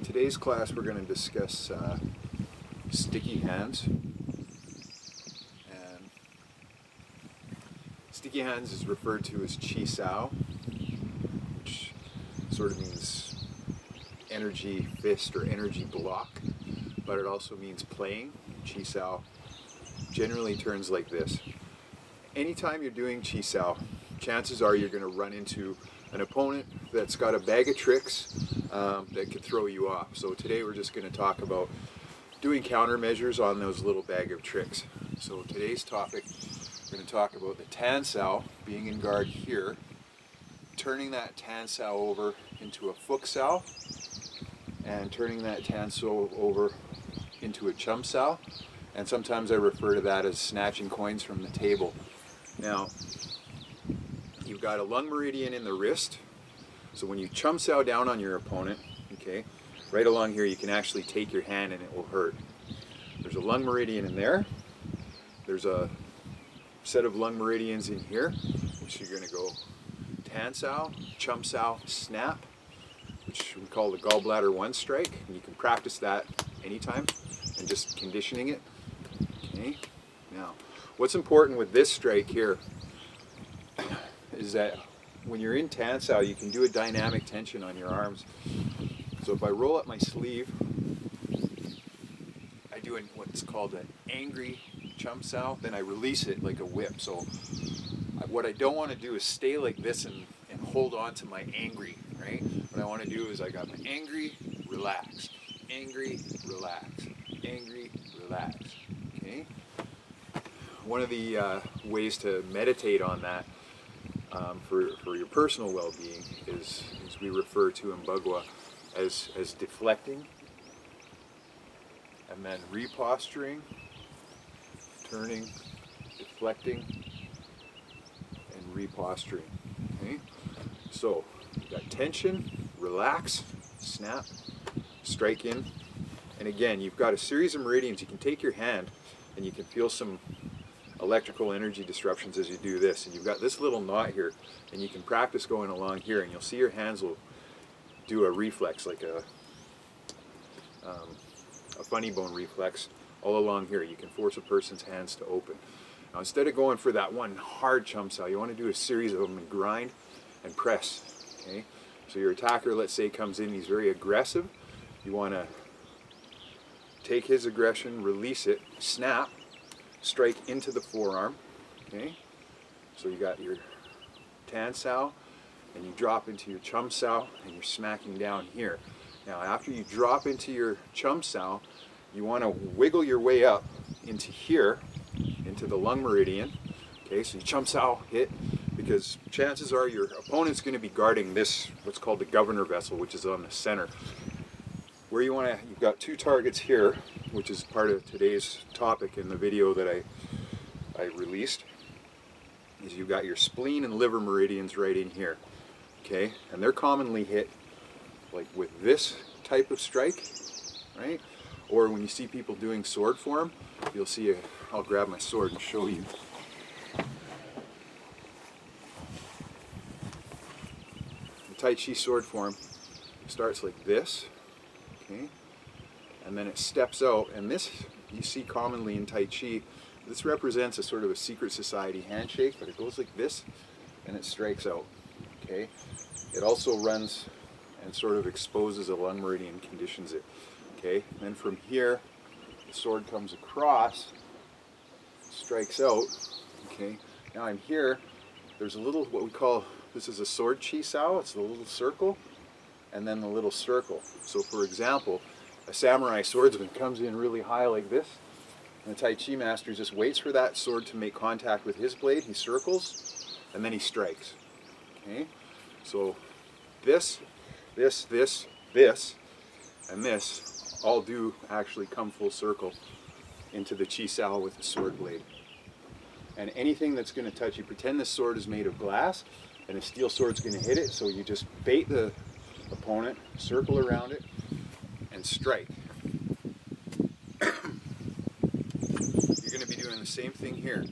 today's class we're going to discuss sticky hands. And sticky hands is referred to as chi sao, which sort of means energy fist or energy block, but it also means playing. Chi sao generally turns like this. Anytime you're doing chi sao, chances are you're going to run into an opponent that's got a bag of tricks that could throw you off. So today we're just going to talk about doing countermeasures on those little bag of tricks. So today's topic, we're going to talk about the tan sao, being in guard here, turning that tan sao over into a fook sao, and turning that tan sao over into a chum sao, and sometimes I refer to that as snatching coins from the table. Now, you've got a lung meridian in the wrist, so when you chum sao down on your opponent, okay, right along here you can actually take your hand and it will hurt. There's a lung meridian in there. There's a set of lung meridians in here, which you're going to go tan sao, chum sao, snap, which we call the gallbladder 1 strike, and you can practice that anytime and just conditioning it. Okay. Now, what's important with this strike here is that when you're in tan sao, you can do a dynamic tension on your arms. So if I roll up my sleeve, I do what's called an angry chum sao, then I release it like a whip. So what I don't want to do is stay like this and hold on to my angry, right? What I want to do is I got my angry, relax, angry, relax, angry, relax, okay? One of the ways to meditate on that for your personal well-being is we refer to in Bagua as deflecting, and then reposturing, turning, deflecting, and reposturing. Okay? So you got tension, relax, snap, strike in, and again you've got a series of meridians. You can take your hand and you can feel some electrical energy disruptions as you do this, and you've got this little knot here, and you can practice going along here, and you'll see your hands will do a reflex, like a funny bone reflex all along here. You can force a person's hands to open. Now instead of going for that one hard chum sao, you want to do a series of them and grind and press. Okay, so your attacker, let's say, comes in, he's very aggressive. You want to take his aggression, release it, snap, strike into the forearm. Okay, so you got your tan sao, and you drop into your chum sao, and you're smacking down here. Now after you drop into your chum sao, you want to wiggle your way up into here, into the lung meridian. Okay, so you chum sao, hit, because chances are your opponent's going to be guarding this, what's called the governor vessel, which is on the center. Where you want to, you've got 2 targets here, which is part of today's topic in the video that I released, is you've got your spleen and liver meridians right in here. Okay, and they're commonly hit like with this type of strike, right? Or when you see people doing sword form, you'll see I'll grab my sword and show you. The Tai Chi sword form starts like this, okay? And then it steps out, and this you see commonly in Tai Chi. This represents a sort of a secret society handshake, but it goes like this and it strikes out. Okay, it also runs and sort of exposes a lung meridian, conditions it. Okay, and then from here the sword comes across, strikes out. Okay, now I'm here, there's a little, what we call, this is a sword chi sao, it's the little circle and then the little circle. So for example, a samurai swordsman comes in really high like this, and the Tai Chi master just waits for that sword to make contact with his blade, he circles, and then he strikes. Okay? So this, and this all do actually come full circle into the chi sao with the sword blade. And anything that's going to touch you, pretend this sword is made of glass, and a steel sword's going to hit it, so you just bait the opponent, circle around it, and strike. You're going to be doing the same thing here.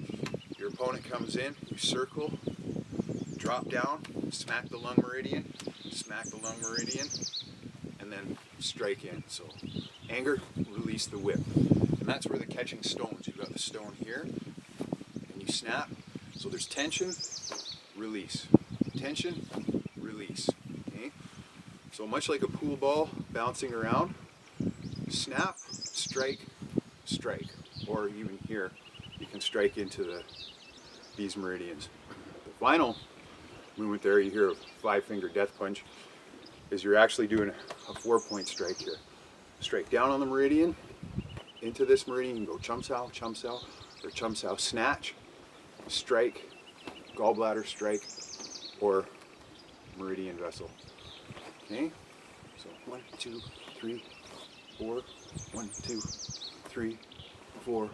Your opponent comes in, you circle, drop down, smack the lung meridian, and then strike in. So anger, release the whip. And that's where the catching stones, you've got the stone here, and you snap. So there's tension, release. Tension, release. Okay? So much like a pool ball bouncing around, snap, strike, strike. Or even here, you can strike into these meridians. The final movement there, you hear a 5-finger death punch, is you're actually doing a 4-point strike here. Strike down on the meridian, into this meridian, you can go chum sow, or chum sow snatch, strike, gallbladder strike, or meridian vessel. Okay? So 1, 2, 3, 4, 1, 2, 3, 4,